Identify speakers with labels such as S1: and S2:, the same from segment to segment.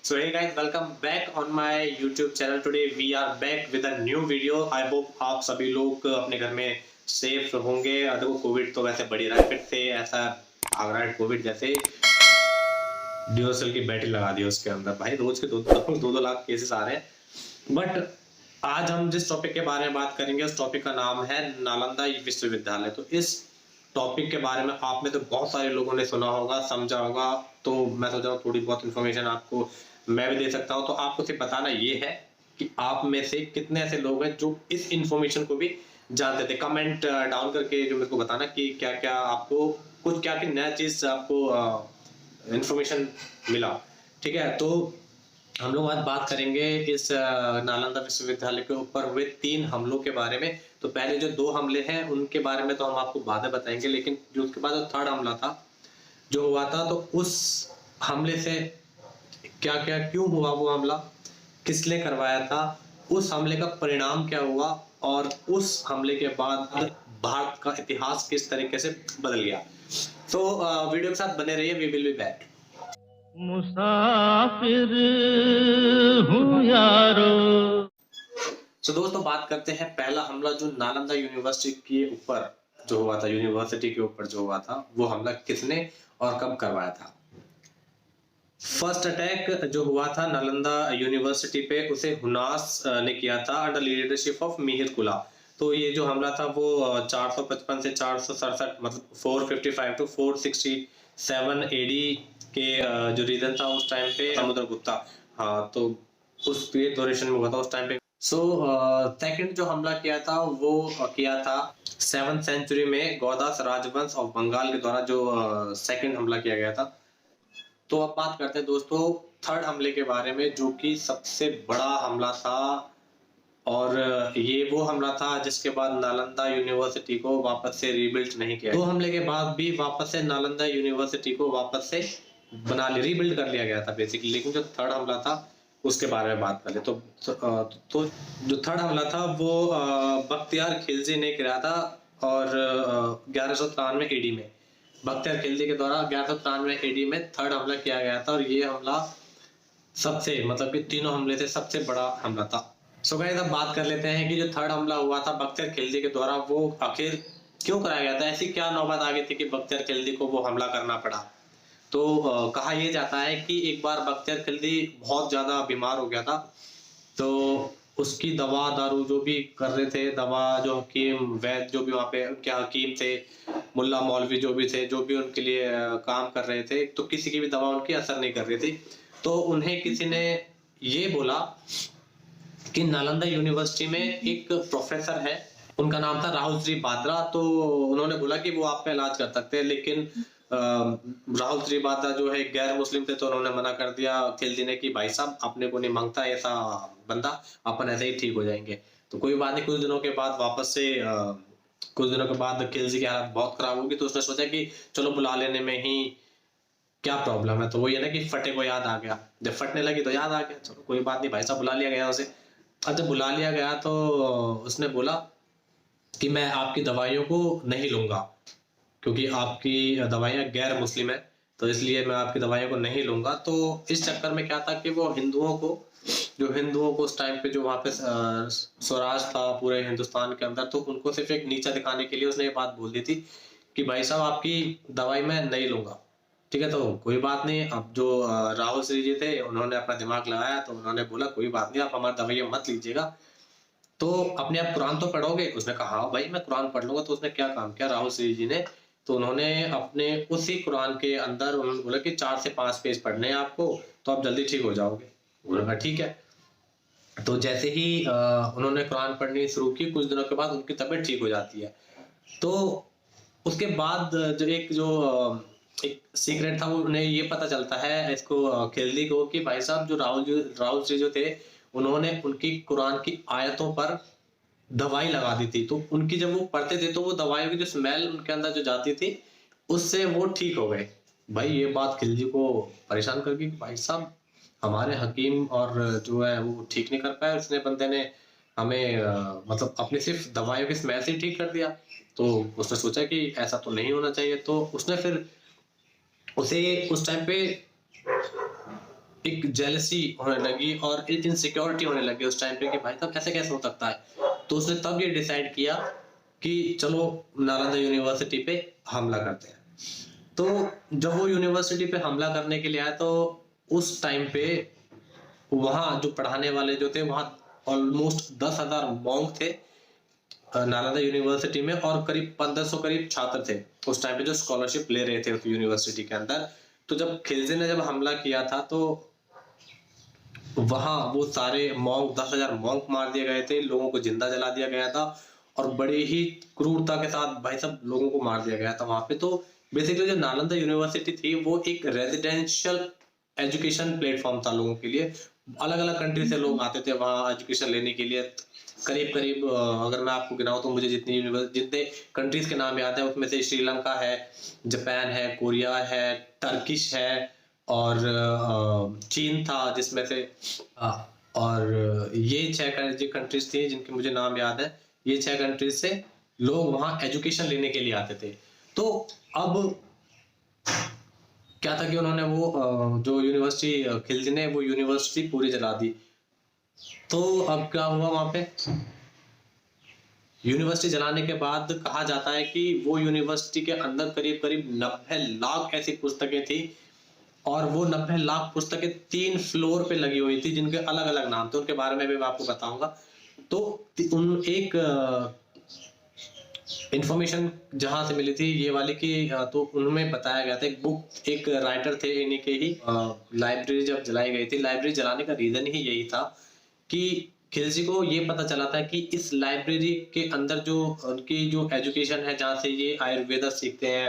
S1: So hey guys, welcome back on my YouTube channel. Today we are back with a new video. I hope आप सभी लोग अपने घर में safe होंगे। देखो कोविड तो वैसे बढ़ी रहा है, फिर से ऐसा आ रहा है कोविड जैसे ड्यूरसेल की बैटरी लगा दी उसके अंदर। भाई रोज के दो लाख केसेस आ रहे हैं। बट आज हम जिस टॉपिक के बारे में बात करेंगे उस टॉपिक का नाम है नालंदा विश्वविद्यालय। तो इस टॉपिक के बारे में आप में तो बहुत सारे लोगों ने सुना होगा, समझा होगा, तो मैं सोच रहा हूँ थोड़ी बहुत इन्फॉर्मेशन आपको मैं भी दे सकता हूँ। तो आपको सिर्फ बताना ये है कि आप में से कितने ऐसे लोग हैं जो इस इन्फॉर्मेशन को भी जानते थे। कमेंट डाउन करके जो मेरे को बताना कि क्या क्या आपको कुछ क्या क्या नया चीज आपको इन्फॉर्मेशन मिला। ठीक है, तो हम लोग आज बात करेंगे इस नालंदा विश्वविद्यालय के ऊपर हुए 3 हमलों के बारे में। तो पहले जो 2 हमले हैं उनके बारे में तो हम आपको बाद में बताएंगे, लेकिन जो उसके बाद जो 3rd हमला था जो हुआ था, तो उस हमले से क्या क्या क्यों हुआ, वो हमला किसने करवाया था, उस हमले का परिणाम क्या हुआ और उस हमले के बाद भारत का इतिहास किस तरीके से बदल गया। तो वीडियो के साथ बने रहिए, वी विल बी बैक।
S2: मुसाफिर हूँ यारो।
S1: तो दोस्तों बात करते हैं पहला हमला जो नालंदा यूनिवर्सिटी के ऊपर जो हुआ था, यूनिवर्सिटी के ऊपर जो हुआ था, वो हमला किसने और कब करवाया था। फर्स्ट अटैक जो हुआ था नालंदा यूनिवर्सिटी पे, उसे हुनास ने किया था अंडर लीडरशिप ऑफ मिहिर कुला। तो ये जो हमला था वो 455 से 467 मतलब 455 टू 467 एडी के जो रीजन था उस टाइम पे समुद्रगुप्ता, हाँ, तो उस ड्यूरेशन में हुआ था उस टाइम पे। सो सेकंड जो हमला किया था वो किया था 7th सेंचुरी में गौदास राजवंश ऑफ बंगाल के द्वारा जो सेकंड हमला किया गया था। तो अब बात करते हैं दोस्तों 3rd हमले के बारे में, जो कि सबसे बड़ा हमला था और ये वो हमला था जिसके बाद नालंदा यूनिवर्सिटी को वापस से रीबिल्ड नहीं किया। 2 हमले के बाद भी वापस से नालंदा यूनिवर्सिटी को वापस से रीबिल्ड कर लिया गया था बेसिकली, लेकिन जो 3rd हमला था उसके बारे में बात करें तो जो 3rd हमला था वो बख्तियार खिलजी ने किया था और 1193 एडी में बख्तियार खिलजी के द्वारा 1193 एडी में 3rd हमला किया गया था और ये हमला सबसे मतलब कि तीनों हमले से सबसे बड़ा हमला था। सो गाइस अब बात कर लेते हैं कि जो 3rd हमला हुआ था बख्तियार खिलजी के द्वारा वो आखिर क्यों कराया गया था। ऐसी क्या नौबत आ गई थी कि बख्तियार खिलजी को वो हमला करना पड़ा। तो कहा यह जाता है कि एक बार बख्तियार खिलजी बहुत ज्यादा बीमार हो गया था, तो उसकी दवा दारू जो भी कर रहे थे, दवा जो हकीम वैद्य जो भी वहाँ पे उनके हकीम थे, मुल्ला मौलवी जो भी थे, जो भी उनके लिए काम कर रहे थे, तो किसी की भी दवा उनकी असर नहीं कर रही थी। तो उन्हें किसी ने ये बोला कि नालंदा यूनिवर्सिटी में एक प्रोफेसर है, उनका नाम था राहुल श्री बात्रा। तो उन्होंने बोला कि वो आपका इलाज कर सकते हैं, लेकिन राहुल श्री बात्रा जो है गैर मुस्लिम थे, तो उन्होंने मना कर दिया खिलजी ने कि भाई साहब अपने को नहीं मांगता ऐसा बंदा, अपन ऐसे ही ठीक हो जाएंगे। तो कोई बात नहीं, कुछ दिनों के बाद वापस से कुछ दिनों के बाद खिलजी की हालत बहुत खराब होगी, तो उसने सोचा कि चलो बुला लेने में ही क्या प्रॉब्लम है। तो वो ये ना कि फटे को याद आ गया, जब फटने लगी तो याद आ गया, चलो कोई बात नहीं भाई साहब बुला लिया गया उसे। अब जब बुला लिया गया तो उसने बोला कि मैं आपकी दवाइयों को नहीं लूंगा क्योंकि आपकी दवाइयाँ गैर मुस्लिम है, तो इसलिए मैं आपकी दवाइयों को नहीं लूंगा। तो इस चक्कर में क्या था कि वो हिंदुओं को उस टाइम पे जो वहाँ पे स्वराज था पूरे हिंदुस्तान के अंदर, तो उनको सिर्फ एक नीचा दिखाने के लिए उसने ये बात बोल दी थी कि भाई साहब आपकी दवाई मैं नहीं लूंगा। ठीक है, तो कोई बात नहीं। अब जो राहुल श्री जी थे उन्होंने अपना दिमाग लगाया, तो उन्होंने बोला कोई बात नहीं, आप हमारी दवाइयाँ मत लीजिएगा, तो अपने आप कुरान तो पढ़ोगे। उसने कहा हाँ भाई मैं कुरान पढ़ लूंगा। तो उसने क्या काम किया राहुल श्री जी ने, तो उन्होंने अपने उसी कुरान के अंदर उन्होंने बोला कि 4 से 5 पेज पढ़ने हैं आपको, तो आप जल्दी ठीक हो जाओगे। उन्होंने कहा ठीक है। तो जैसे ही उन्होंने कुरान पढ़नी शुरू की, कुछ दिनों के बाद उनकी तबीयत ठीक हो जाती है। तो उसके बाद जो एक सीक्रेट था वो उन्हें ये पता चलता है इसको खिलजी को कि भाई साहब जो राहुल श्री जो थे उन्होंने उनकी कुरान की आयतों पर दवाई लगा दी थी, तो उनकी जब वो पढ़ते थे तो वो दवाइयों की जो स्मेल उनके अंदर जो जाती थी उससे वो ठीक हो गए। भाई ये बात खिलजी को परेशान कर गई कि भाई साहब हमारे हकीम और जो है वो ठीक नहीं कर पाया, उसने बंदे ने हमें मतलब अपनी सिर्फ दवाइयों की स्मेल से ठीक कर दिया। तो उसने सोचा कि ऐसा तो नहीं होना चाहिए, तो उसने फिर उसे उस टाइम पे एक जेलसी होने लगी और एक इनसिक्योरिटी होने लगी उस टाइम पे कि भाई साहब ऐसे कैसे हो सकता है। तो उसने तब ये डिसाइड किया कि चलो नालंदा यूनिवर्सिटी पे हमला करते हैं। तो जब वो यूनिवर्सिटी पे हमला करने के लिए आया तो उस टाइम पे वहाँ जो पढ़ाने वाले जो थे वहाँ ऑलमोस्ट 10,000 मॉन्क थे नालंदा यूनिवर्सिटी में, और करीब 1500 करीब छात्र थे उस टाइम पे जो स्कॉलरशिप ले रहे थे उस यूनिवर्सिटी के अंदर। तो जब खिलजी ने जब हमला किया था तो वहां वो सारे मॉन्क 10,000 मॉन्क मार दिए गए थे, लोगों को जिंदा जला दिया गया था और बड़े ही क्रूरता के साथ भाई सब लोगों को मार दिया गया था वहां पे। तो बेसिकली जो नालंदा यूनिवर्सिटी थी वो एक रेजिडेंशियल एजुकेशन प्लेटफॉर्म था लोगों के लिए। अलग अलग कंट्री से लोग आते थे वहाँ एजुकेशन लेने के लिए। करीब करीब अगर मैं आपको गिनाऊं तो मुझे जितने कंट्रीज के नाम याद है उसमें से श्रीलंका है, जापान है, कोरिया है, टर्किश है और चीन था जिसमें से और ये 6 जो कंट्रीज थी जिनके मुझे नाम याद है, ये 6 कंट्रीज से लोग वहाँ एजुकेशन लेने के लिए आते थे। तो अब क्या था कि उन्होंने वो जो यूनिवर्सिटी खिलजी ने वो यूनिवर्सिटी पूरी जला दी। तो अब क्या हुआ वहां पे यूनिवर्सिटी जलाने के बाद कहा जाता है कि वो यूनिवर्सिटी के अंदर करीब करीब 90 लाख ऐसी पुस्तकें थी और वो 90 लाख पुस्तकें 3 फ्लोर पे लगी हुई थी जिनके अलग अलग नाम थे, उनके बारे में भी मैं आपको बताऊंगा। तो उन एक इंफॉर्मेशन जहां से मिली थी ये वाली कि तो उनमें बताया गया था एक बुक, एक राइटर थे इन्हीं के ही, लाइब्रेरी जब जलाई गई थी, लाइब्रेरी जलाने का रीजन ही यही था कि खिलजी को ये पता चला था कि इस लाइब्रेरी के अंदर जो उनकी जो एजुकेशन है जहाँ से ये आयुर्वेदा सीखते हैं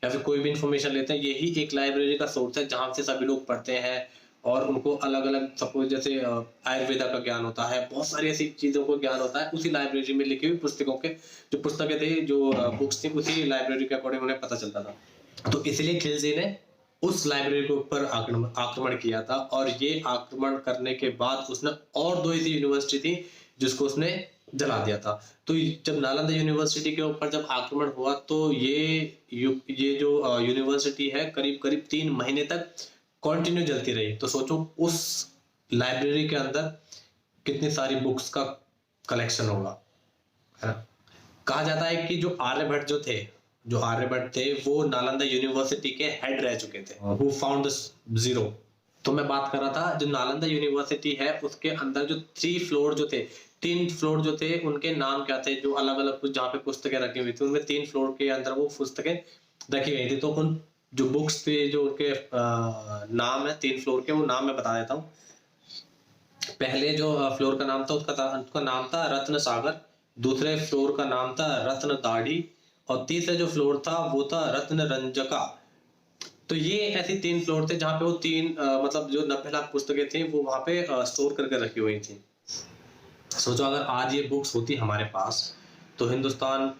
S1: या फिर कोई भी इंफॉर्मेशन लेते हैं, यही एक लाइब्रेरी का सोर्स है जहाँ से सभी लोग पढ़ते हैं और उनको अलग अलग सपोज जैसे आयुर्वेदा का ज्ञान होता है, बहुत सारी ऐसी चीजों को ज्ञान होता है उसी लाइब्रेरी में लिखी हुई पुस्तकों के जो पुस्तकें थे जो बुक्स थी उसी लाइब्रेरी के अकॉर्डिंग उन्हें पता चलता था। तो इसलिए खिलजी ने उस लाइब्रेरी के ऊपर आक्रमण किया था और ये आक्रमण करने के बाद उसने और 2 ऐसी यूनिवर्सिटी थी जिसको उसने जला दिया था। तो जब नालंदा यूनिवर्सिटी के ऊपर जब आक्रमण हुआ तो ये जो यूनिवर्सिटी है करीब करीब 3 महीने तक कंटिन्यू जलती रही। तो सोचो उस लाइब्रेरी के अंदर कितनी सारी बुक्स का कलेक्शन होगा, है ना। कहा जाता है कि जो आर्यभट्ट थे वो नालंदा यूनिवर्सिटी के हेड रह चुके थे, हु फाउंड द जीरो। तो मैं बात कर रहा था जो नालंदा यूनिवर्सिटी है उसके अंदर जो 3 फ्लोर जो थे, 3 फ्लोर जो थे उनके नाम क्या थे, जो अलग अलग जहाँ पे पुस्तकें रखी हुई थी उनमें 3 फ्लोर के अंदर वो पुस्तकें रखी गई थी। तो उन जो बुक्स थे जो उनके नाम है 3 फ्लोर के, वो नाम मैं बता देता हूँ। पहले जो फ्लोर का नाम था उसका नाम था रत्न सागर, दूसरे फ्लोर का नाम था रत्न दाढ़ी और तीसरा जो फ्लोर था वो था रत्न रंजका। तो ये ऐसी 3 फ्लोर थे जहाँ पे वो 3 मतलब जो 90 लाख पुस्तकें थी वो वहाँ पे स्टोर करके रखी हुई थी। सोचो अगर आज ये बुक्स होती हमारे पास तो हिंदुस्तान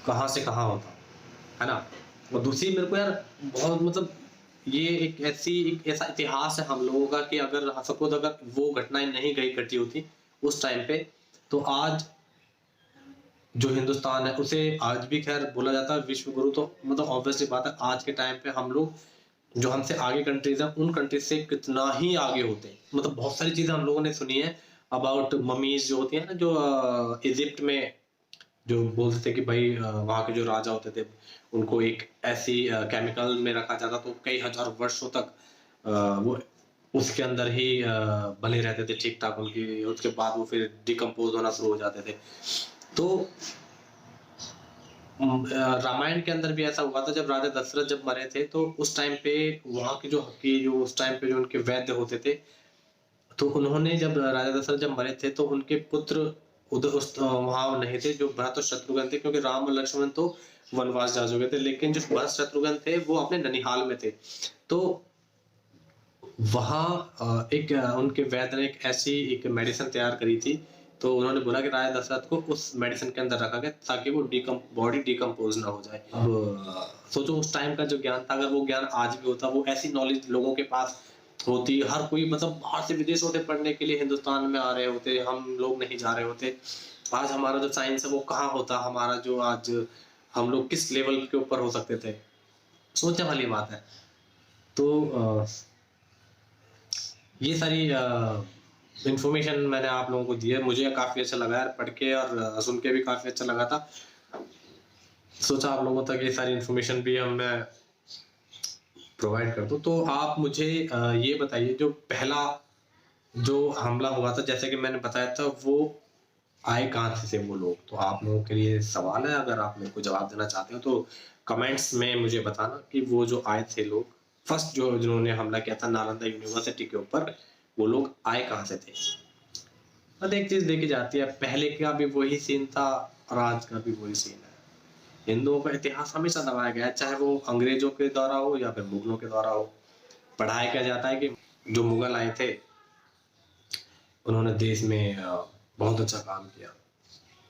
S1: कहाँ से कहाँ होता, है ना। और दूसरी मेरे को यार बहुत मतलब ये एक ऐसा इतिहास है हम लोगों का कि अगर सपोज अगर वो घटनाएं नहीं घटी होती उस टाइम पे तो आज जो हिंदुस्तान है उसे आज भी खैर बोला जाता है विश्व गुरु। तो मतलब ऑब्वियसली बात है आज के टाइम पे हम लोग जो हमसे आगे कंट्रीज हैं उन कंट्रीज से कितना ही आगे होते हैं। मतलब बहुत सारी चीजें हम लोगों ने सुनी है अबाउट ममीज जो होती है ना, जो इजिप्ट में जो बोलते थे कि भाई वहाँ के जो राजा होते थे उनको एक ऐसी केमिकल में रखा जाता तो कई हजार वर्षों तक वो उसके अंदर ही बने रहते थे ठीक ठाक उनकी, उसके बाद वो फिर डिकम्पोज होना शुरू हो जाते थे। तो रामायण के अंदर भी ऐसा हुआ था जब राजा दशरथ जब मरे थे तो उस टाइम पे वहाँ की जो उस टाइम पे जो उनके वैद्य होते थे तो उन्होंने जब राजा दशरथ जब मरे थे तो उनके पुत्र उधर वहां नहीं थे, जो भरत और शत्रुघ्न थे, क्योंकि राम और लक्ष्मण तो वनवास जा चुके थे, लेकिन जो भरत शत्रुघ्न थे वो अपने ननिहाल में थे। तो वहाँ एक उनके वैद्य ने एक ऐसी एक मेडिसिन तैयार करी थी तो उन्होंने बोला कि राजा दशरथ को उस मेडिसिन के अंदर रखा गया ताकि वो बॉडी डिकम्पोज ना हो जाए। अब सोचो उस टाइम का जो ज्ञान था अगर वो ज्ञान आज भी होता, वो ऐसी नॉलेज लोगों के पास होती, हर कोई मतलब बाहर से विदेशों से पढ़ने के लिए हिंदुस्तान में आ रहे होते, हम लोग नहीं जा रहे होते। आज हमारा जो साइंस है वो कहाँ होता, हमारा जो आज हम लोग किस लेवल के ऊपर हो सकते थे, सोचने वाली बात है। तो ये सारी इंफॉर्मेशन मैंने आप लोगों को दी है। मुझे काफ़ी अच्छा लगा यार पढ़ के, और सुन के भी काफ़ी अच्छा लगा था। सोचा आप लोगों तक ये सारी इंफॉर्मेशन भी मैं प्रोवाइड कर दूँ। तो आप मुझे ये बताइए, जो पहला जो हमला हुआ था, जैसे कि मैंने बताया था, वो आए कहाँ से थे वो लोग? तो आप लोगों के लिए सवाल है, अगर आप मेरे को जवाब देना चाहते हो तो कमेंट्स में मुझे बताना कि वो जो आए थे लोग, फर्स्ट जो जिन्होंने हमला किया था नालंदा यूनिवर्सिटी के ऊपर, वो लोग आए कहाँ से थे? और एक चीज़ देखी जाती है, पहले का भी वही सीन था और आज का भी वही सीन है। हिंदुओं का इतिहास हमेशा दबाया गया है, चाहे वो अंग्रेजों के द्वारा हो या फिर मुगलों के द्वारा हो। पढ़ाया क्या जाता है कि जो मुगल आए थे, उन्होंने देश में बहुत अच्छा काम किया,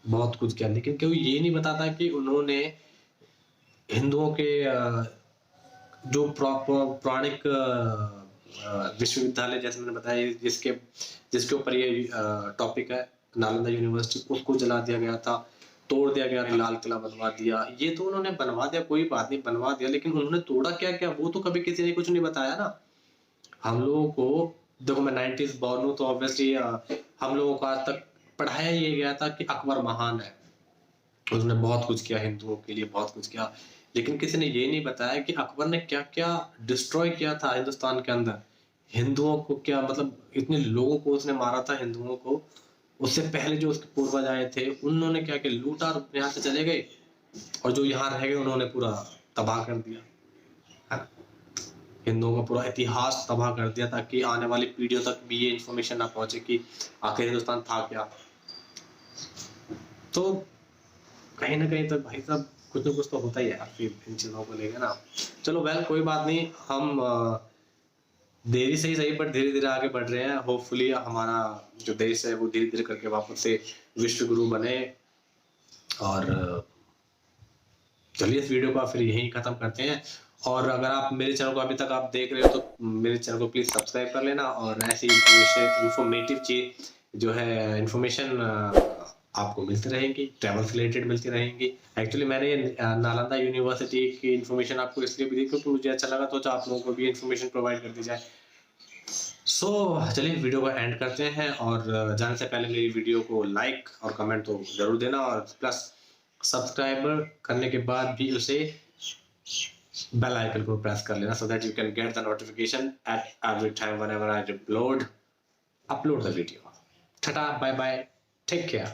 S1: बहुत कुछ किया, लेकिन कोई ये नहीं बताता कि उन्होंने हिंदुओं के जो पौराणिक विश्वविद्यालय, जैसे मैंने बताया, जिसके जिसके ऊपर ये टॉपिक है, नालंदा यूनिवर्सिटी, उसको जला दिया गया था, तोड़ दिया गया, लाल किला बनवा दिया। ये तो उन्होंने बनवा दिया, कोई बात नहीं, बनवा दिया, लेकिन उन्होंने तोड़ा क्या क्या, वो तो कभी किसी ने कुछ नहीं बताया ना हम लोगों को। देखो, मैं 90s बॉर्न हूँ, तो ऑब्वियसली हम लोगों को आज तक पढ़ाया ये गया था कि अकबर महान है, उसने बहुत कुछ किया हिंदुओं के लिए, बहुत कुछ किया, लेकिन किसी ने ये नहीं बताया कि अकबर ने क्या क्या डिस्ट्रॉय किया था हिंदुस्तान के अंदर। हिंदुओं को क्या, मतलब इतने लोगों को उसने मारा था हिंदुओं को। उससे पहले जो उसके पूर्वज आए थे, उन्होंने क्या क्या लूटा और यहाँ से चले गए, और जो यहाँ रह गए उन्होंने पूरा तबाह कर दिया, है ना? हिंदुओं का पूरा इतिहास तबाह कर दिया, ताकि आने वाली पीढ़ियों तक भी ये इन्फॉर्मेशन ना पहुंचे कि आखिर हिंदुस्तान था क्या। तो कहीं ना कहीं तो भाई साहब कुछ ना कुछ तो होता ही है फिर इन चीज़ों को लेकर ना। चलो वेल, कोई बात नहीं, हम देरी से ही सही पर धीरे धीरे आगे बढ़ रहे हैं। होपफुली हमारा जो देश है वो धीरे धीरे करके वापस से विश्व गुरु बने। और चलिए, इस वीडियो को फिर यहीं खत्म करते हैं। और अगर आप मेरे चैनल को अभी तक आप देख रहे हो तो मेरे चैनल को प्लीज़ सब्सक्राइब कर लेना, और ऐसी इंफॉर्मेटिव चीज़ जो है इंफॉर्मेशन आपको मिलती रहेंगी, ट्रैवल से रिलेटेड मिलती रहेंगी। एक्चुअली मैंने ये नालंदा यूनिवर्सिटी की इन्फॉर्मेशन आपको इसलिए भी दी क्योंकि मुझे अच्छा लगा, तो आप लोगों को भी इन्फॉर्मेशन प्रोवाइड कर दी जाए। सो चलिए, वीडियो को एंड करते हैं, और जाने से पहले मेरी वीडियो को लाइक और कमेंट तो जरूर देना, और प्लस सब्सक्राइबर करने के बाद भी उसे बेल आइकन को प्रेस कर लेना, so that you can get the notification at every time whenever I upload the video. Ta-ta, bye bye, take care.